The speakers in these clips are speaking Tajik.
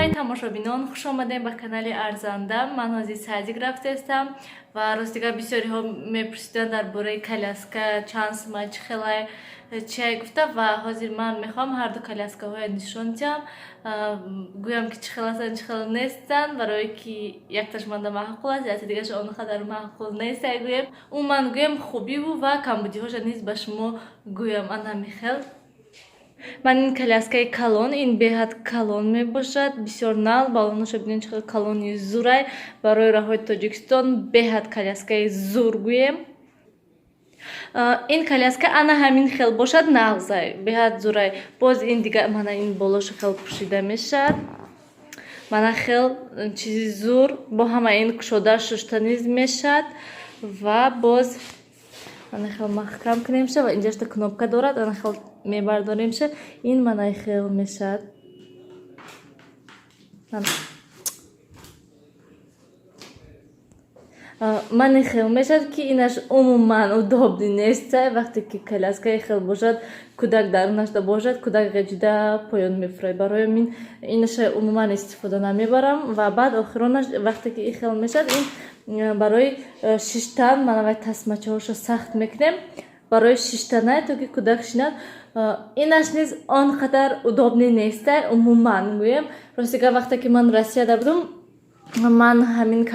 خواهی тамошобинон خوش آمدین به канали АРЗАНДА. من از سعدی گرفته هستم و راستیگه بسیاری ها میپرسیدن درباره کالاسکا چند سمت خیلی چی گفته و حاضر من میخوام هر دو کالاسکاهای نشون دهم گویم که چه خیلی نیستن برای که یک تاش من معقول است یا دیگه اون قدر معقول نیست گویم اون من گویم خوبی بود و کمبودی هاش نیست به شما گویم انا میخوام من این کالاسکای کالون این بهت کالون می باشد بسیار نال بالونش ببینید چقدر کالونی زورای برای راههای تاجیکستان بهت کالاسکای زور گویم این کالاسکا انا همین خیل باشد نغزای بهت زورای باز این دیگه من این بالاش خیل پوشیده میشد من خیل چیزی زور با همه این کشوده ششتنیز میشد و باز من خیل محکم کنیم شد و اینجاش تا کنوبکا دارد انا خیل میبرداریم شد این من خیل میشد من خیل میشد که اینش عموما удобный نیست وقتی که کالاسکای خیل باشد کودک درونش باشد کودک غجیده پایان میفره برای من اینش عموما استفاده نمیبرم و بعد آخرانش وقتی که خیل میشد این برای ششتن من تسمچه هاشو سخت میکنم برای ششتنه تو که کودک شیند اینش نیز آنقدر удобный نیست عموما گویم راستیگه وقتی که من روسیه بودم من همین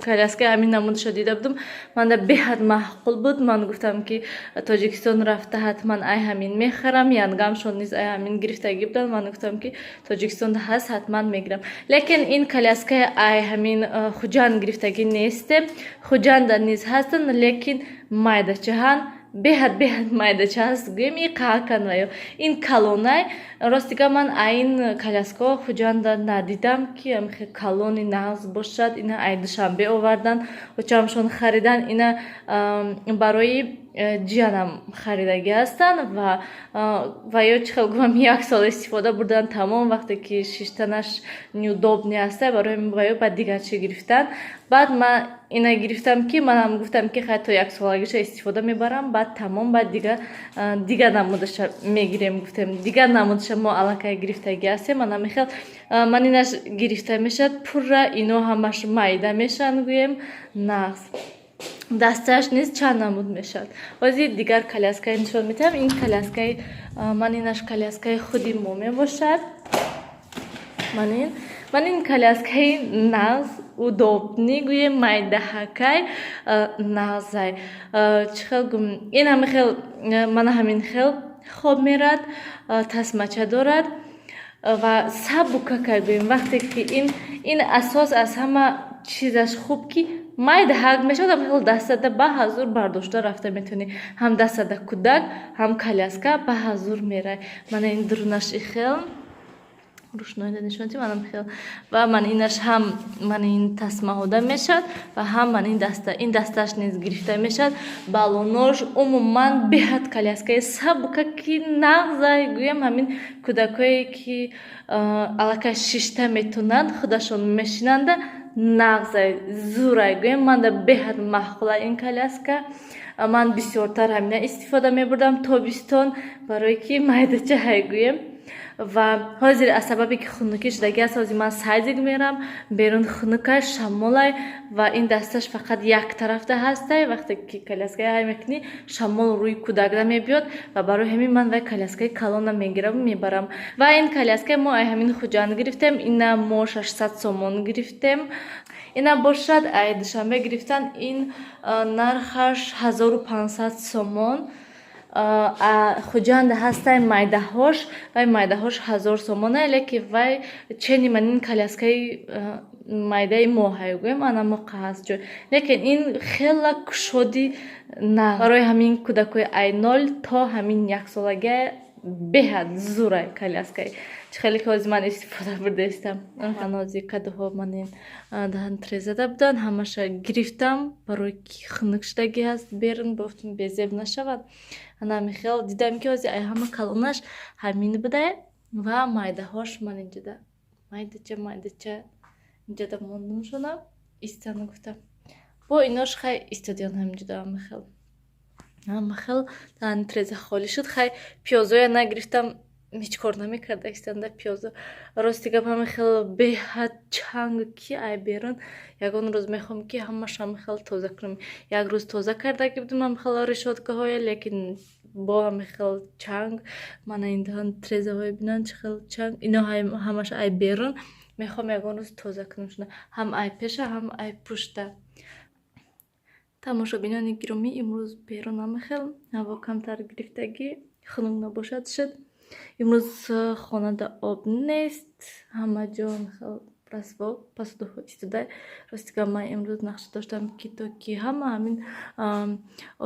کالاسکا همین نمودش دیده بودم من بهت معقول بود من گفتم که تاجیکستان رفته حتما ای همین میخرم ینگمشون نیز ای همین گرفتگی بودن من گفتم که تاجیکستان هست حتما میگیرم لیکن این کالاسکا ای همین خوجان گرفتگی نیست خوجان در نیز هستن لیکن مایده چهان بهت مایده هست گویم این قاکن ویو این کالونای راستیگه من این کالاسکا خوجان ندیدم که همخی کالونی نغز باشد اینا ایدشنبه آوردن و چمشون خریدن اینا برای جیانم خریدگی هستن و یا چخل گویم یک سال استفاده بردن تمام وقتی که ششتنش неудобный هسته برای من بعد دیگه چی گرفتن بعد من اینا گرفتم که من هم گفتم که خیلی تا یک سالگیش استفاده میبرم بعد تمام بعد دیگه نمودش میگیریم گفتم دیگه نمودش ما علاقه گرفتگی هستیم من میخوام من اینش گرفته میشد پر اینو همش مایده میشن گویم نغز دستش نیست چند نمود میشد بازی دیگر کالاسکای نشون میتم این کالاسکای من اینش کالاسکای خودی مومی باشد من این کالاسکای نغز удобный گویم مایده هکای نغزای چخل گویم این همه خیل من همین خیل خوب میرد تسمچه دارد و سبکه گویم وقتی که این اساس از همه چیزش خوب که مایده هک میشد هم خیل دسته به حضور برداشته رفته میتونی هم دسته کودک هم کالاسکا به حضور میره من این درونش خیل روشنایی نشونتی منم خیل و من اینش هم من این تسمه هوده میشد و هم من این دستش نیز گرفته میشد بالوناش عموما بهت کالاسکای سبکه که نغزای گویم همین کودکایی که علاقه ششته میتونند خودشون میشینند نغزای زورای گویم من بهت محقوله این کالاسکا من بسیارتر همینه استفاده میبردم تابستان برای که مایده چه های گویم و حاضر از سببی که خنکی شدگی است حاضر من سایزگ میرم بیرون خنکش شمالای و این دستش فقط یک طرفته هسته وقتی که کالاسکای های میکنی شمال روی کودک میبیاد و برای همین من و کالاسکای کالون میگیرم میبرم و این کالاسکای ما همین خوجان گرفتیم اینا ما 600 سومون گرفتیم اینا باشد دوشنبه گرفتن این نرخش 1500 سومون خوجند هسته مایده هاش و مایده هاش 1000 سومونه لیکن وای چنی من این کالاسکای مایده موهای گویم انا موقع هست جو لیکن این خیلی کشودی نه برای همین کودکوی ای 0 تا همین یک سالگه بهت زوره کالاسکای خیلی که از من استفاده برده استم نازی کده ها من این دهن تریزده بودن همش گرفتم برای که خنک شدگی هست بیرون گفتم بیزیب نشود انا میخیل دیدم که از همه کلونش همین بوده و مایده هاش من اینجا ده مایده چه اینجا ده موندم شدم استانه گفتم با ایناش خیلی استادیان همینجا ده میخیل خیلی دهن تریزه خالی شد خیلی پیازوی نگرفتم هیچ کار نمیکرد اکستنده پیازو راستی گپ همه خیلی بهت چنگ کی ای بیرون یگان روز میخوام که همش هم خیلی تازه کنم یک روز تازه کرده که بودم هم خیلی رشاد که های لیکن با هم خیلی چنگ من این دهان تریزه های بینن چه خیلی چنگ اینا همش ای بیرون میخوام یگان روز تازه کنم شده هم ای پیشه هم ای پشته тамошобинони гироми имрӯз берун намехел ҳаво камтар гирифтагӣ хунук набошад шуд имрӯз хонада об нест ҳама ҷо мехел расво посудоҳо истода ростига ман имрӯз нақша доштам ки то ки ҳама ҳамин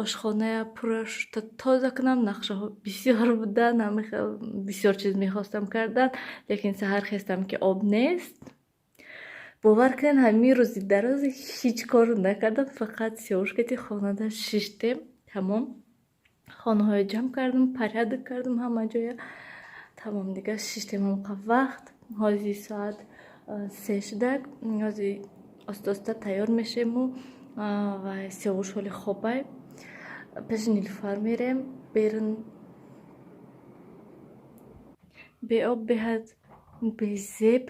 ошхоная пурра шуда тоза кунам нақшаҳо бисёр будан ҳамихел бисёр чиз мехостам кардан лекин саҳар хестам ки об нест бовар кунед ҳамин рӯзи дарози ҳеҷ кор накардам фақат сиёвуш гати хонада шиштем тамом хонаҳоро ҷамъ кардам порядок кардам ҳама ҷоя тамом дига шиштем ҳамқа вақт ҳози соат 3 шудак ҳози оста тайёр мешавему ва сиёвуш ҳоли хобай пеши нилуфар мерем берун беоб беҳад безеб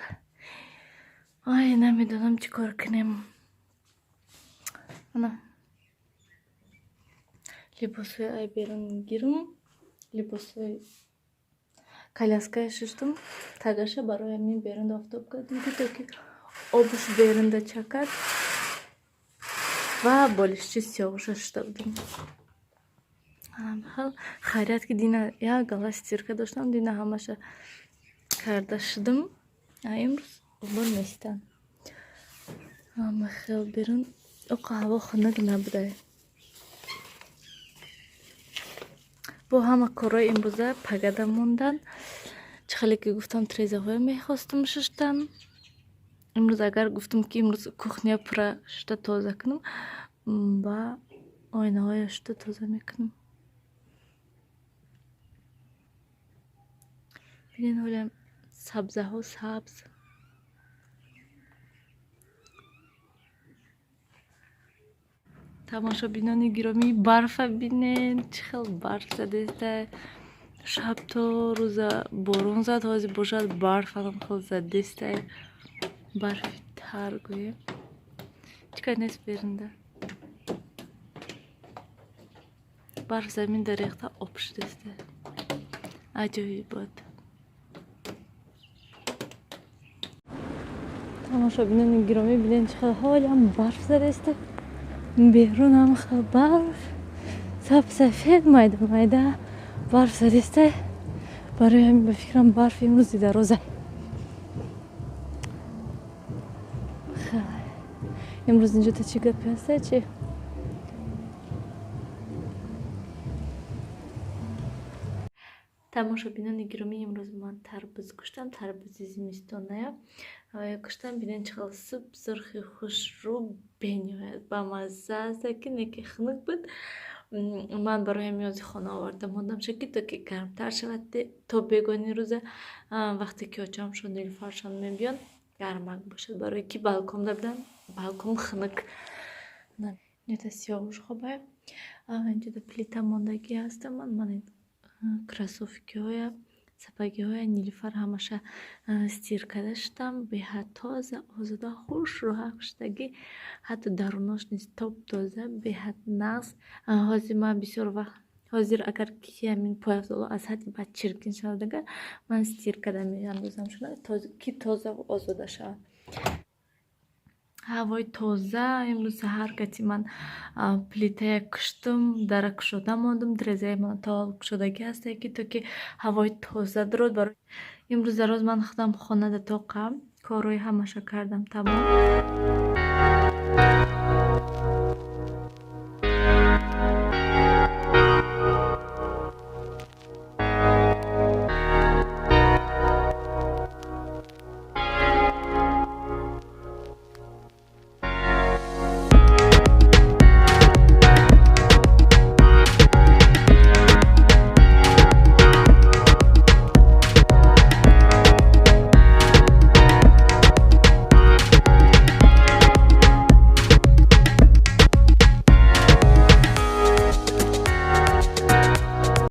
ай намедонам чӣ кор кунем либосҳои ай берун гирм либосҳои коляскаи шуштум тагаша барои ҳамин берунда офтоб кардам ки то ки обуш берунда чакад ва болишчи сиёвуша шушта будем хайрат ки дина як гала стирка доштам дина ҳамаша карда шудам имрӯз обор нестан ҳама хел берун оқа ҳаво хунук набудай бо ҳама корҳои имрӯза пагада мондан чӣ хеле ки гуфтам трезаҳоя мехостам шуштам имрӯз агар гуфтам ки имрӯз кухня пурра шушта тоза кунам ба ойнаҳоя шушта тоза мекунам бинен ҳолям сабзаҳо сабз тамошобинони гиромӣ барфа бинен чӣ хел барф задестай шаб то рӯза борон зад ҳозир бошад барфам хел задестай барфи тар гӯем чикар нест берунда барф заминда рехта об шудестай аҷоиб бод тамошобинони гиромӣ бинен чӣ хел ҳолям барф задестай берун ҳам хел барф сафед майда майда барф задестай барои ҳамин ба фикрам барф имрӯз дида роза имрӯз инҷота чӣ гапи ҳаста чи тамошобинони гиромӣ имрӯз ман тарбуз куштам тарбузи зимистоная куштам бинен чӣ хел суп зурхи хушрӯ бениҳоят бамазза аста ки неки хунук буд ман барои ҳамин ҳози хона оварда мондам шуд ки то ки гармтар шавад то бегони рӯза вақте ки очамшон нилуфаршон мебиён гармак бошад барои ки балконда будам балкон хунук инҷота сиёвуш хобай инҷота плита мондагӣ ҳастам ман кросовкиҳоя сапагиҳоя нилуфар ҳамаша стир карда шудам беҳад тоза озода хуш роҳат шудагӣ ҳатто дарунош низ топ тоза беҳад нағз ҳозир ман бисёр вақт ҳозир агар ки ҳамин пойафзоло аз ҳадди баъд чиркин шавад агар ман стир карда меандозам шуда ки тоза озода шавад ҳавои тоза имрӯз саҳар гати ман плитая куштум дара кушода мондум дерезаи ман то кушодагӣ ҳастае ки то ки ҳавои тоза дурод барои имрӯз дароз ман худам хонада тоқам корҳои ҳамаша кардам тамом